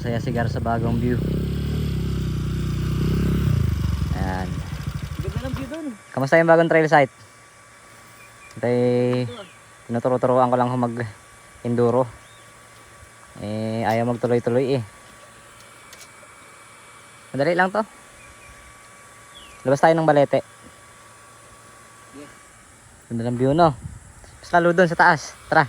Masaya si Gar sa bagong view. Ayan. Ganda ng view dun. Kamusta yung bagong trail site? Tinuturo-turuan ko lang kung mag enduro. Ayaw magtuloy-tuloy eh. Madali lang to. Labas tayo ng Balete. Yes. Ganda ng view, no? Mas lalo dun sa taas. Tara.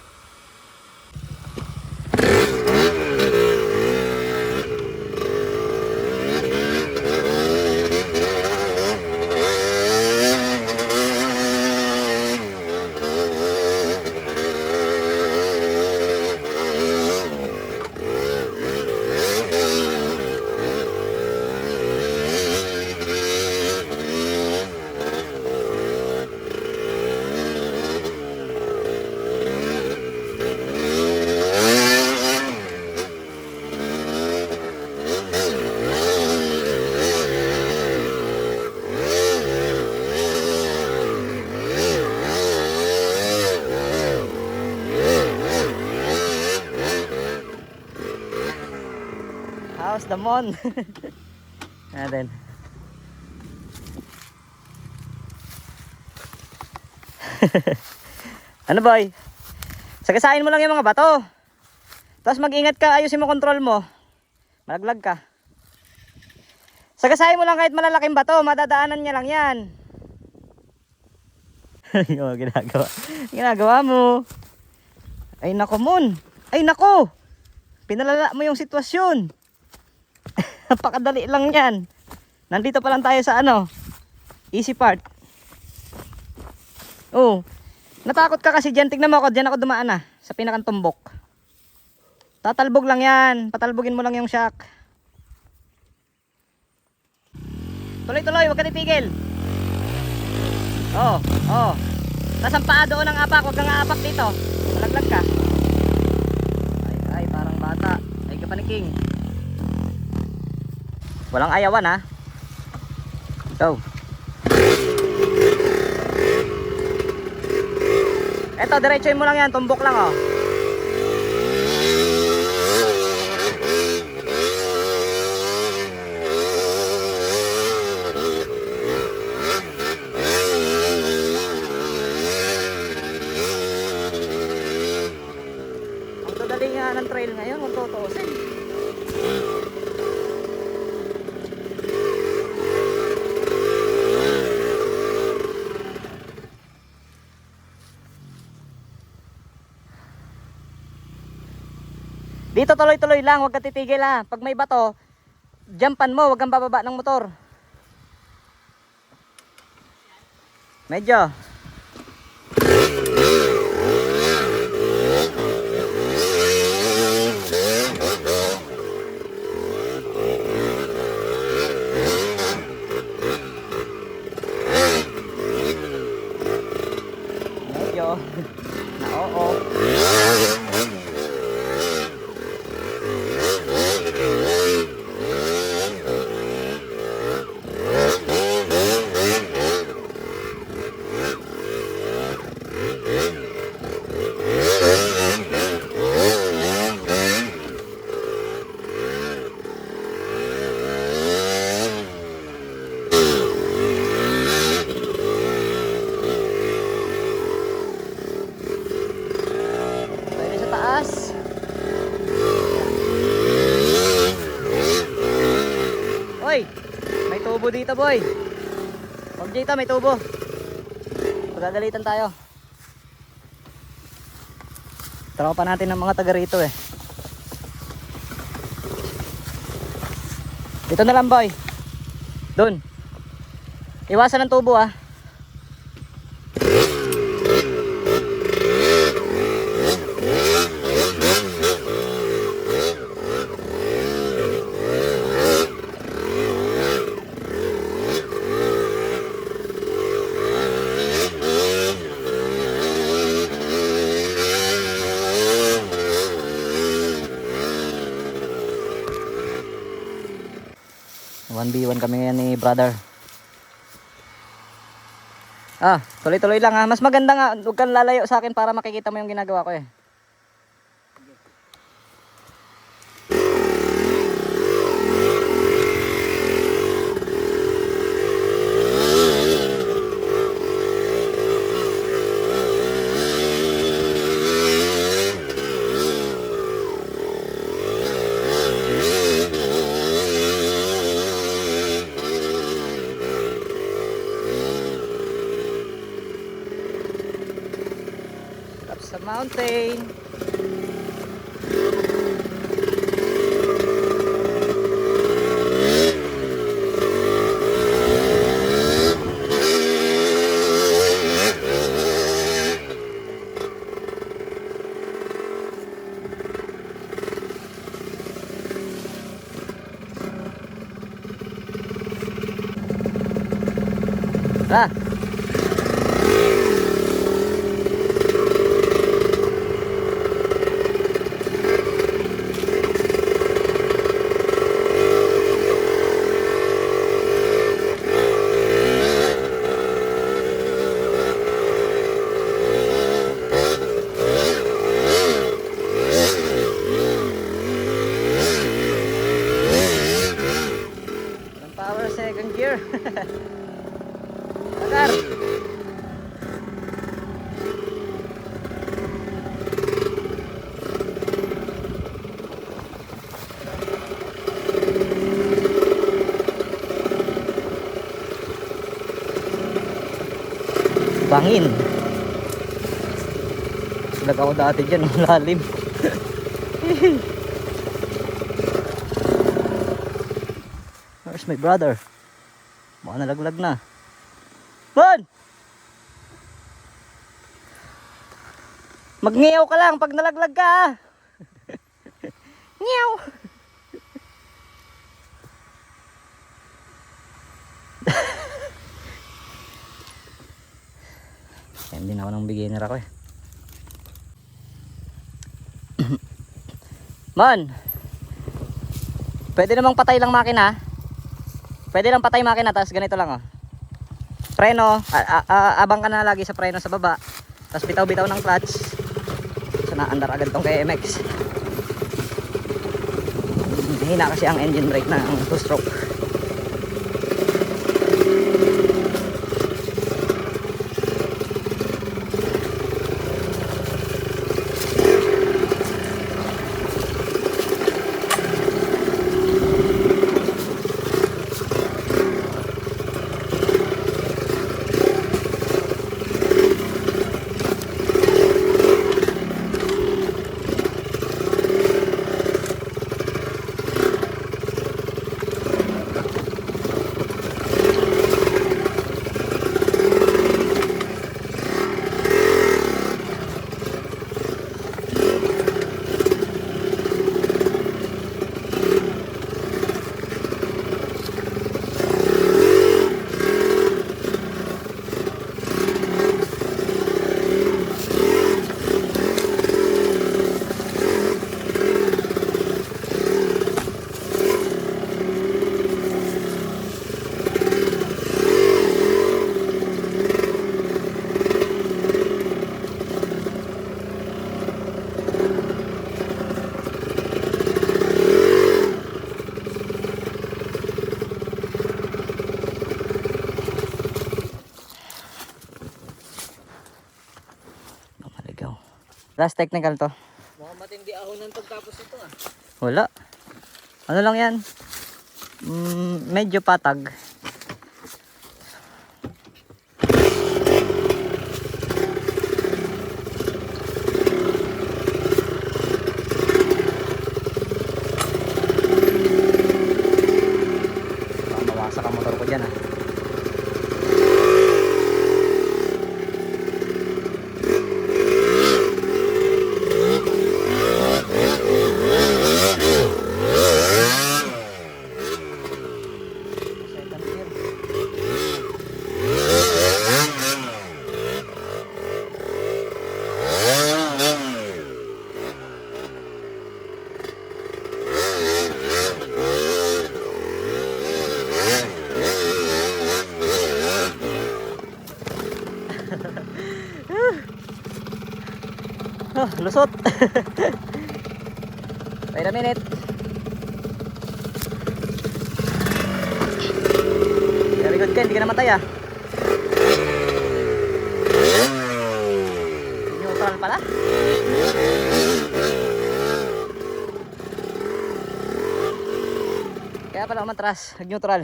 How's the mon? Natin. Ano boy? Sagasain mo lang yung mga bato. Tapos mag-ingat ka, ayusin mo control mo. Malaglag ka. Sagasain mo lang kahit malalaking bato, madadaanan niya lang yan. Ano ginagawa? Ginagawa mo. Ay nako mon. Ay nako. Pinalala mo yung sitwasyon. Napakadali lang yan. Nandito pa lang tayo sa ano, easy part. Oh, natakot ka kasi dyan. Tignan mo ako, dyan ako dumaan na sa pinakang tumbok. Tatalbog lang yan. Patalbogin mo lang yung shock. Tuloy-tuloy, huwag ka titigil. Oh, oh. Tapos ang paa doon ang apak, huwag kang aapak dito. Malaglag ka. Ay, parang bata. Ay, kapaniking. Walang ayawan ha. Go. Eto, diretsoin mo lang yan. Tumbok lang oh. Ang dadali nga ng trail ngayon, kung tutuusin. Dito tuloy-tuloy lang, huwag ka titigil ha. Pag may bato, jumpan mo, huwag kang bababa ng motor. Medyo. Medyo. Na oo. Pwede sa taas. Oy, may tubo dito boy. Huwag dito, may tubo. Pagdadalitan tayo. Tropa natin ng mga taga rito eh. Dito na lang boy. Doon. Iwasan ng tubo ah. One kami ngayon ni brother. Tuloy-tuloy lang ha. Mas maganda nga, huwag kang lalayo sa akin para makikita mo yung ginagawa ko eh. mountain. Ah. Power second gear. Agar. Bangin. Lag ako dati dyan, malalim. Where's my brother? Baka nalaglag na. Bon! Magngiyaw ka lang pag nalaglag ka. Ah. Ngiyaw! Hindi na ako ng beginner ako eh. Man! Pwede namang patay lang makina. Pwede lang patay makina, tapos ganito lang oh. Preno, abang ka na lagi sa preno sa baba. Tapos bitaw-bitaw ng clutch. So naandar agad tong KMX. Hina kasi ang engine brake na ang 2-stroke. Last technical to. Mukhang matindi ahonan pagtapos ito ah. Wala. Ano lang yan? Medyo patag. Baka mawasak ang motor ko dyan ah. Oh, lusot. Wait a minute. Very good ka, hindi ka namatay ah. Neutral pala. Kaya pala umatras, nag-neutral.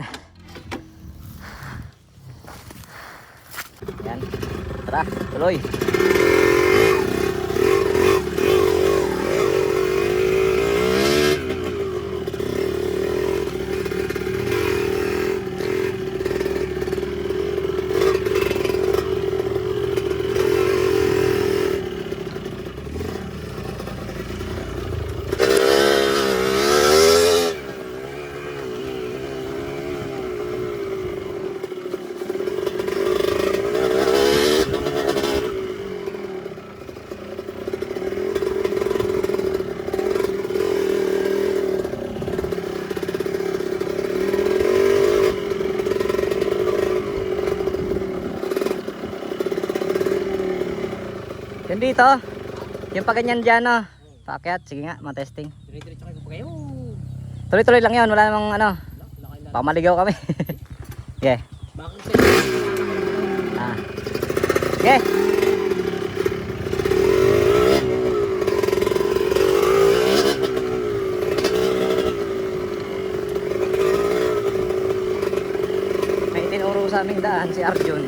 Yan. Tara, tuloy. dito. Yung pa ganyan dyan, no? Paakyat. Sige nga, matesting. Dire-diretso kayo pa kayo. Tuloy-tuloy lang yun. Wala namang ano. Wala kayo Baka maligaw kami. Yeah. bakit sa'yo? Ah. Yeah. May tinuro sa aming daan si Arjun.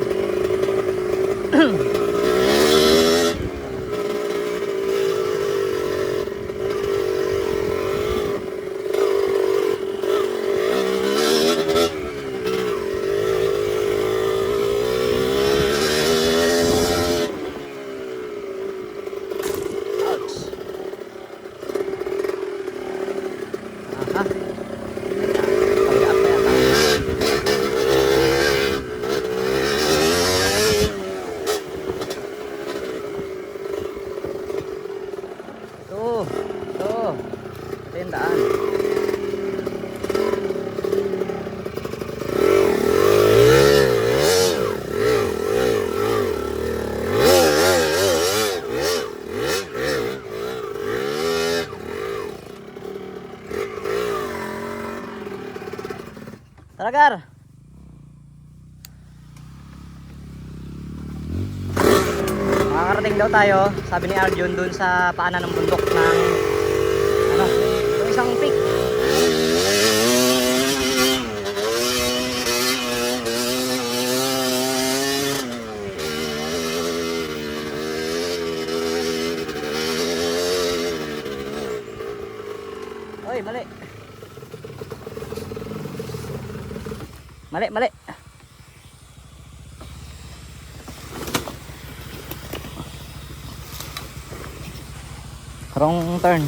Aha. Pagdaap pa yata. Ito. Ito. Ito yung daan. Talagar. Makakarating daw tayo, sabi ni Arjun, dun sa paanan ng bundok ng ano, yung isang peak. Oy, mali. Mali, mali. Wrong turn.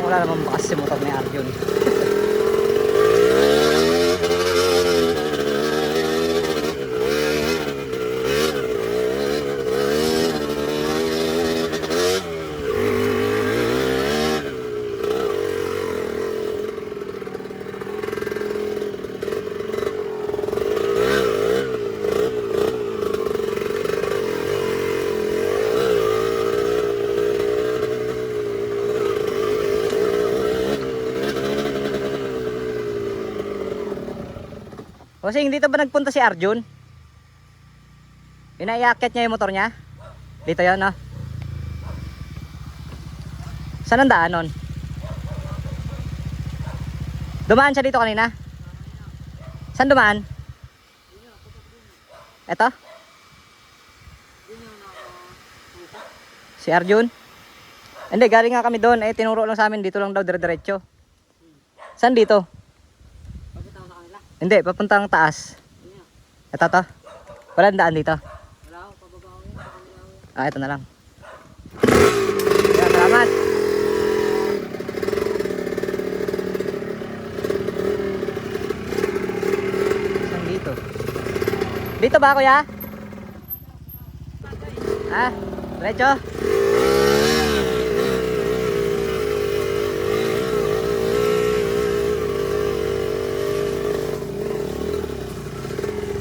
Wala namang bakas si motor ni Arjun. Bossing, dito ba nagpunta si Arjun? Pinaiakyat niya yung motor niya? Dito yun, no? Saan ang daan nun? Dumaan siya dito kanina? Saan dumaan? Eto? Si Arjun? Hindi, galing nga kami doon. Eh, tinuro lang sa amin. Dito lang daw, dire-diretso. Saan dito? Hindi, papuntang taas. Ito to. Walang daan dito. Wala ako, pababa ko yan. Ah, ito na lang. Kaya, salamat. Saan dito? Dito ba, kuya? Ha? Diretso?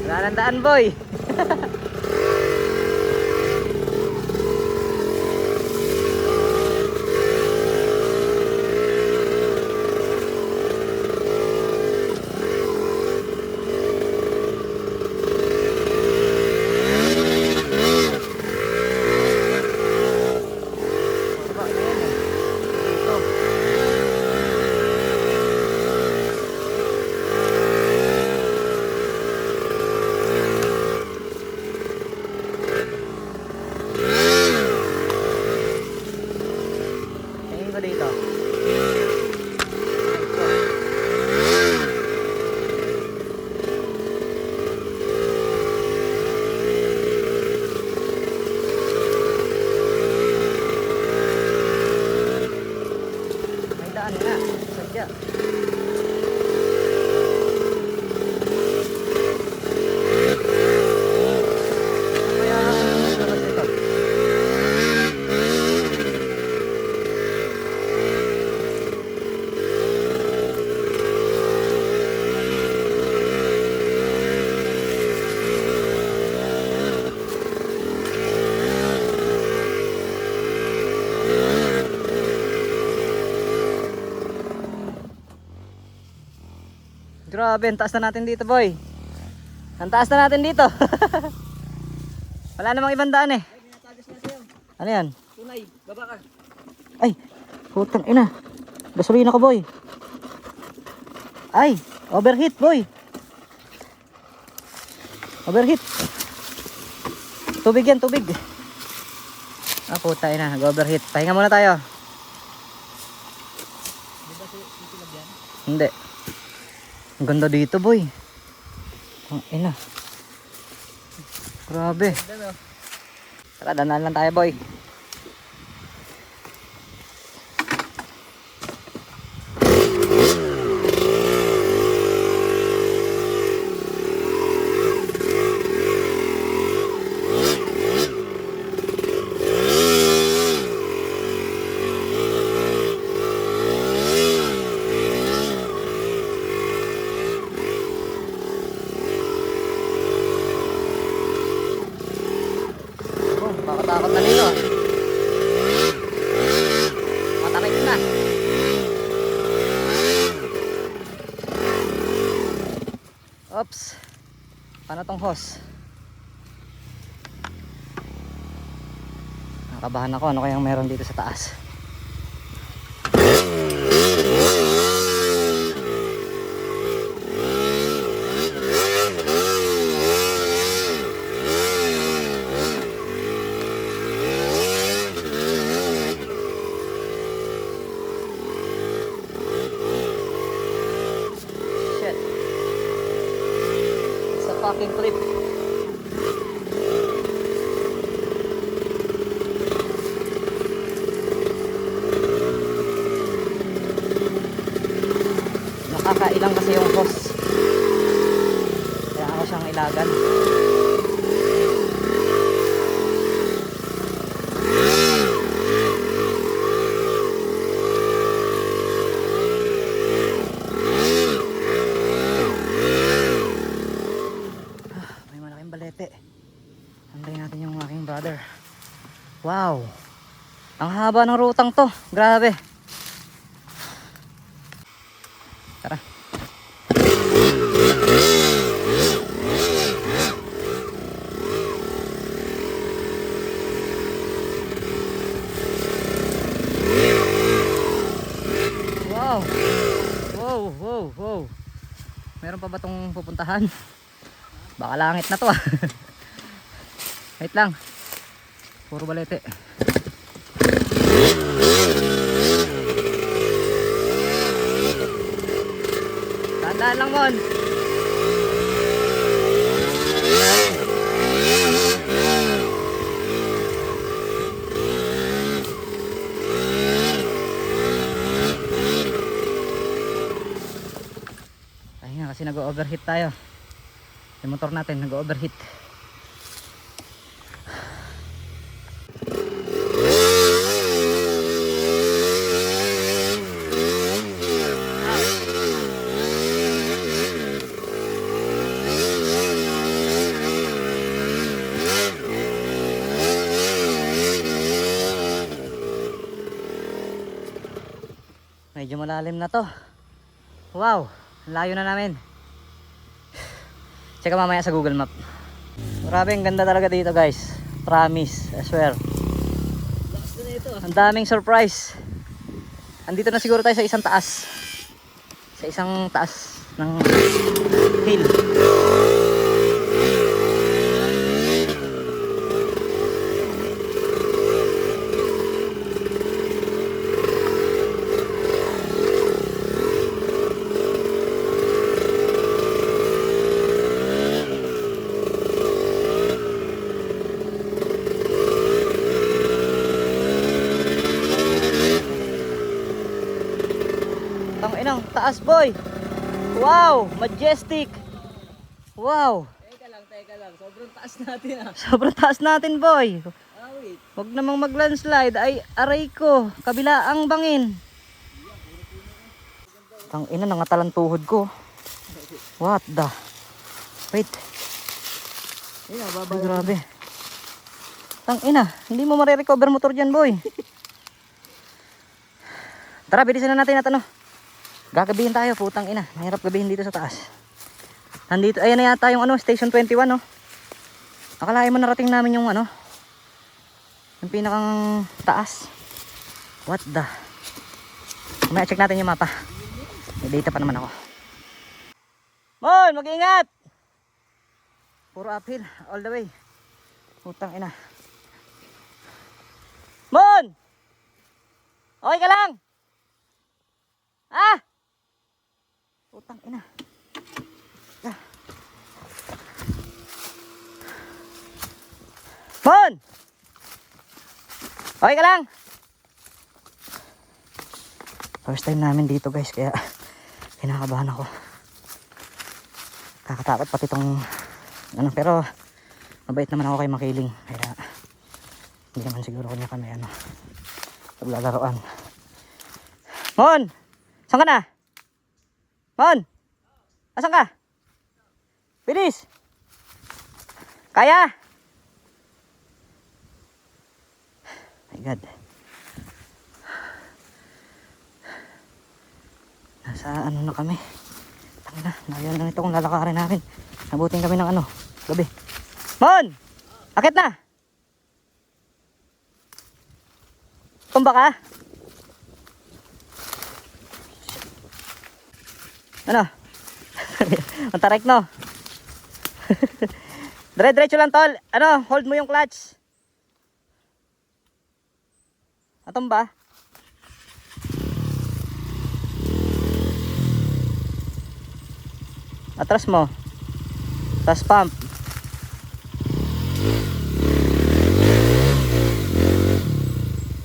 Wala nang daan, boy. Kaya. Kaya labas ito. Grabe, ang taas na natin dito, boy. Ang taas na natin dito. Wala namang ibang daan eh. Ay, minatagas na sa'yo. Ano yan? Tunay, baba ka. Ay, putang ina. Gasolina ko, boy. Ay, overheat, boy. Overheat. Tubig yan, tubig. Ah, puta ina, nag-overheat. Pahinga muna tayo. Di ba sisilab yan? Hindi. Ang ganda dito, boy. Ang ina. Grabe. Ganda, no? Tara, danaan lang tayo, boy. Oh, makatakot na dito. Matarik na. Oops. Paano tong hose? Nakabahan ako. Ano kayang meron dito sa taas? Shit. It's a fucking clip. Nakakailang kasi yung hose. Kaya ako siyang ilagan. May malaking balete. Antayin natin yung aking brother. Wow. Ang haba ng rutang to. Grabe. Tara. Wow. Wow, wow, wow. Meron pa ba tong pupuntahan? Baka langit na to ah. Wait lang. Puro balete. Tandaan lang, Mon. Ayun kasi nag-overheat tayo. Yung motor natin nag-overheat. Medyo malalim na to. Wow, layo na namin. Tsaka mamaya sa Google Map. Grabe, ang ganda talaga dito, guys. Promise, I swear. Lakas na ito. Ang daming surprise. Andito na siguro tayo sa isang taas. Sa isang taas ng hill. Tang ina, lang. Taas, boy. Wow, majestic. Wow. Teka lang. Sobrang taas natin ah. Sobrang taas natin, boy. Ah, wait. Huwag namang mag-landslide. Ay, aray ko. Kabila ang bangin. Tang ina, nangatalang tuhod ko. What the? Wait. Ayun, Ay, bababa. grabe. Tang ina, hindi mo marirecover motor dyan, boy. Tara, bilisan na natin at ano. Gagabihin tayo, putang ina. Mahirap gabihin dito sa taas. Nandito, ayan na yata yung ano, station 21, no. Akalain mo narating namin yung ano, yung pinakang taas. What the? May check natin yung mapa. May data pa naman ako. Mon, mag-ingat! Puro uphill, all the way. Putang ina. Mon! Okay ka lang? Ah! Putang ina. Ah. Mon! Okay ka lang? First time namin dito guys, kaya kinakabahan ako. Kakatakot pati tong ano, pero mabait naman ako kay Makiling, kaya hindi naman siguro kanya kami ano paglalaroan. Mon! Saan ka na? Mon! Asan ka? Bilis! Kaya? My God. Nasa ano na kami. Tangina, nayan na ito kung lalakarin namin. Nabutin kami ng ano, gabi. Mon! Akit na! Tumba ka? Ano? Ang tarik no? Dire-diretso lang tol. Ano, hold mo yung clutch. Atumba? Atras mo. Tas pump.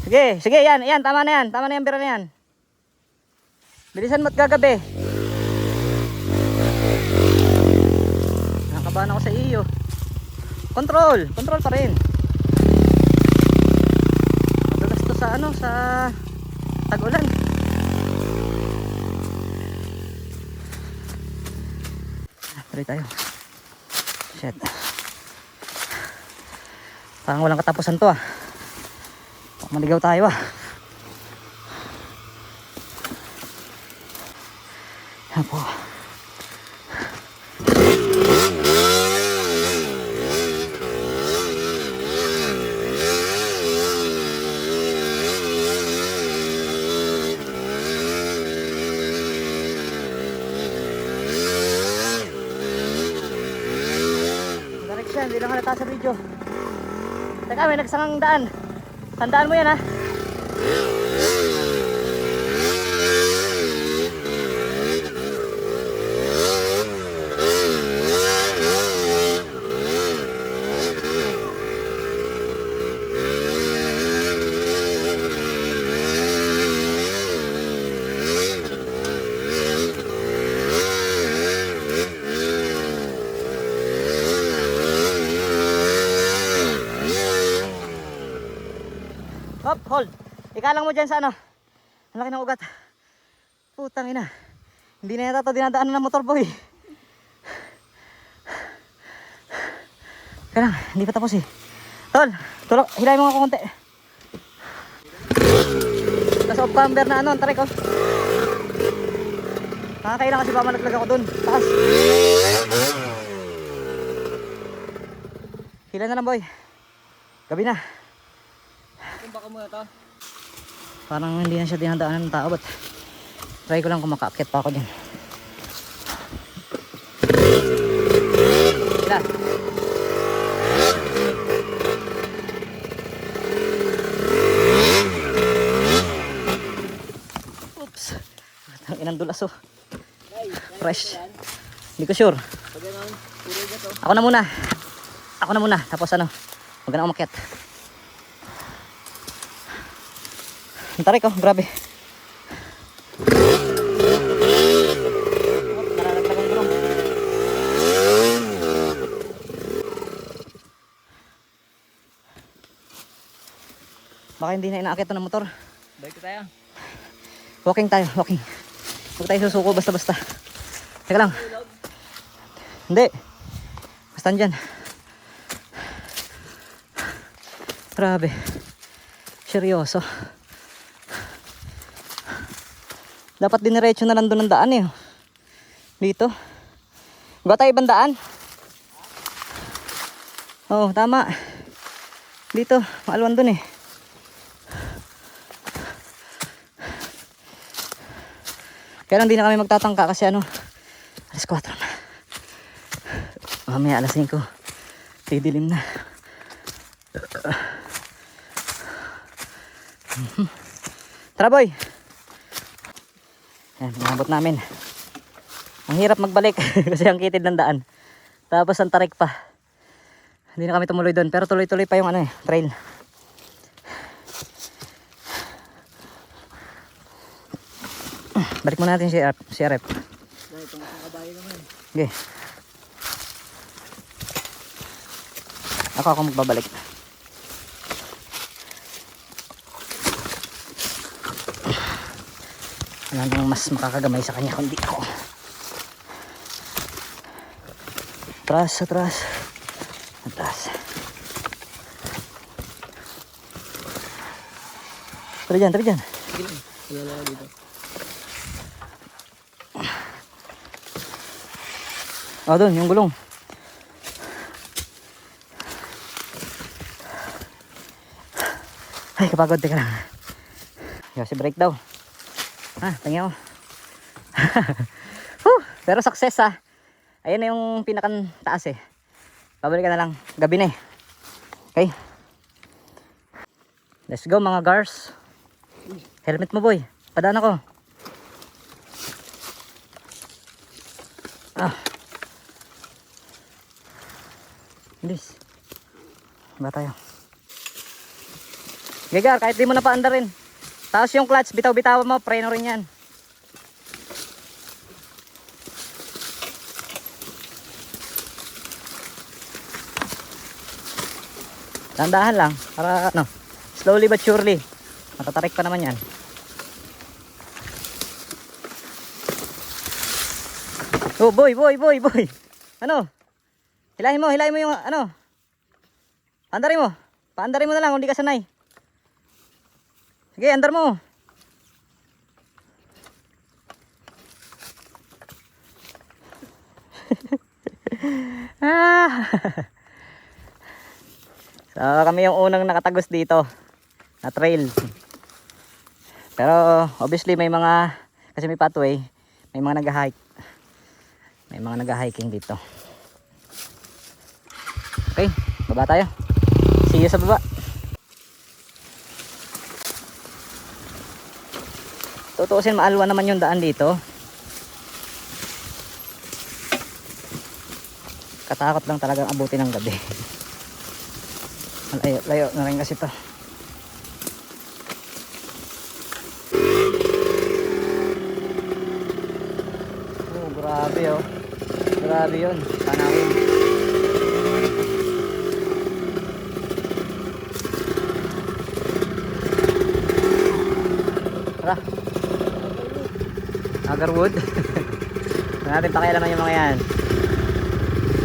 Sige, sige, yan, yan, tama na yan, bira na yan. Bilisan mo't gagabi. Nakakabahan ako sa iyo. Control pa rin. Madalas to sa ano, sa tag-ulan. Tuloy tayo. Shit. Parang walang katapusan to ah. Maligaw tayo ah. Yan po. Direction, hindi lang halata sa video. Teka, may nagsangang daan. Tandaan mo yan ha. Hop, hold. Ikalang mo dyan sa ano. Ang laki ng ugat. Putang ina. Hindi na yata ito dinadaanan ng motor boy. Kaya lang, hindi pa tapos eh. Tol, tulak, hilahin mo nga konti. Nasa off camber na ano, ang tarik oh. Nakakailang kasi ba malaglag ako dun. Taas. Hila na lang boy. Gabi na. Baka muna to. Parang hindi na siya dinadaanan ng tao, but try ko lang kung makaakyat pa ako dyan. Sila. Oops. Ang inang dulas oh. Fresh. Hindi ko sure. Pag ganun, puro na to. Ako na muna. Ako na muna. Tapos ano, huwag na umakyat. Ang tarik oh, grabe. Baka hindi na inaakit ng motor. Balik ko tayo. Walking tayo, walking. Huwag tayo susuko basta-basta. Teka lang. Hindi. Basta dyan. Grabe. Seryoso. Dapat diniretso na lang doon ng daan eh. Dito. Ba tayo ibang daan? Oo, tama. Dito, maalwan doon eh. Kaya lang di na kami magtatangka kasi ano, alas 4 na. Mamaya alas 5. Didilim na. Tara boy. Ayan, pinabot namin. Ang hirap magbalik kasi ang kitid ng daan. Tapos ang tarik pa. Hindi na kami tumuloy doon pero tuloy-tuloy pa yung ano eh, trail. Balik muna natin si Rep. Dahil itong kabayo naman. Okay. Ako magbabalik. Wala nang mas makakagamay sa kanya kundi ako. Atras, atras. Atras. Tara dyan, tara dyan. Sige lang. Wala lang dito. O, doon, yung gulong. Ay, kapagod, teka lang. Yung si break daw. Tingnan mo. Pero success ha. Ayan na yung pinakang taas eh. Pabalik ka na lang. Gabi na eh. Okay. Let's go mga gars. Helmet mo boy. Padaan ako. Bilis. Ba tayo? Gegar, kahit di mo na paanda rin. Tapos yung clutch, bitaw-bitaw mo, preno rin yan. Dandahan lang, para ano, slowly but surely. Matatarik pa naman yan. Oh boy, boy, boy, boy. Ano? Hilahin mo yung ano. Paandarin mo. Paandarin mo na lang kung di ka sanay. Sige, andar mo. So kami yung unang nakatagos dito na trail. Pero obviously may mga, kasi may pathway, may mga nag-hike. May mga nag-hiking dito. Okay, baba tayo. See you sa baba. Tutuusin, maalwa naman yung daan dito. Katakot lang talagang abutin ng gabi. Layo na rin kasi to. Oh, grabe oh. Grabe yun. Tanawin. Tara. Agarwood. Huwag natin pakialaman yung mga yan.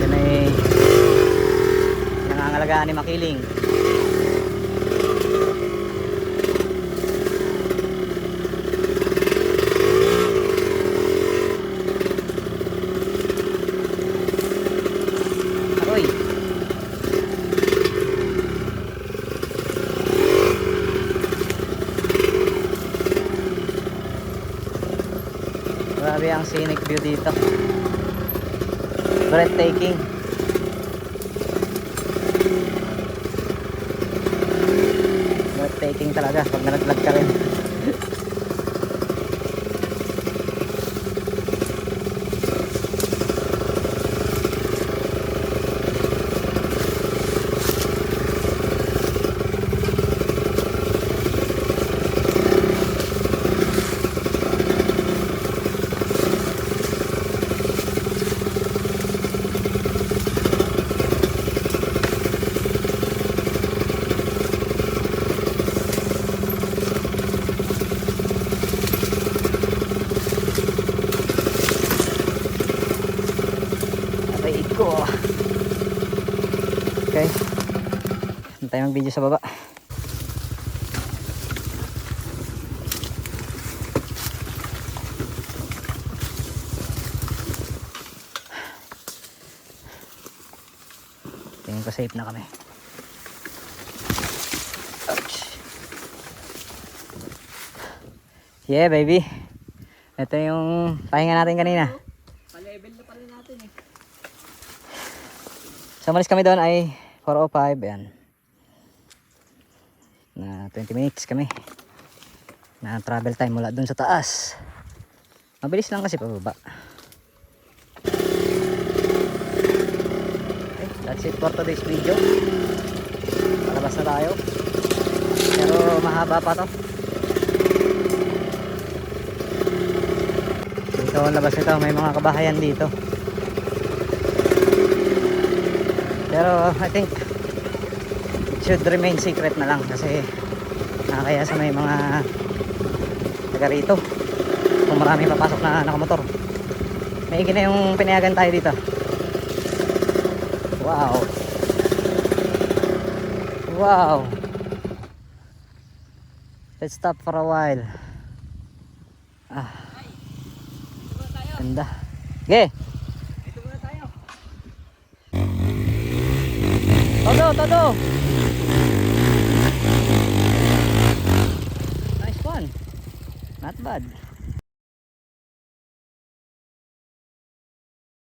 Yan ay nangangalagaan ni Makiling. Aroy. Grabe ang scenic view dito. Breathtaking. Breathtaking talaga pag nalaglag ka rin. tayo mag-video sa baba. Tingin ko safe na kami. Ouch. Yeah, baby. Ito yung pahinga natin kanina. Pa-level na pala natin eh. So, malis kami doon ay 4:05. Ayan. Na 20 minutes kami. Na travel time mula doon sa taas. Mabilis lang kasi pababa. Okay, that's it for today's video. Palabas na tayo. Pero mahaba pa to. Dito ang labas nito. May mga kabahayan dito. Pero I think it should remain secret na lang kasi nakakaya sa may mga taga rito kung marami papasok na nakamotor. Maigi na yung pinayagan tayo dito. Wow. Wow. Let's stop for a while. Ah. Ganda. Okay. Dito muna tayo. Todo. Nice one. Not bad.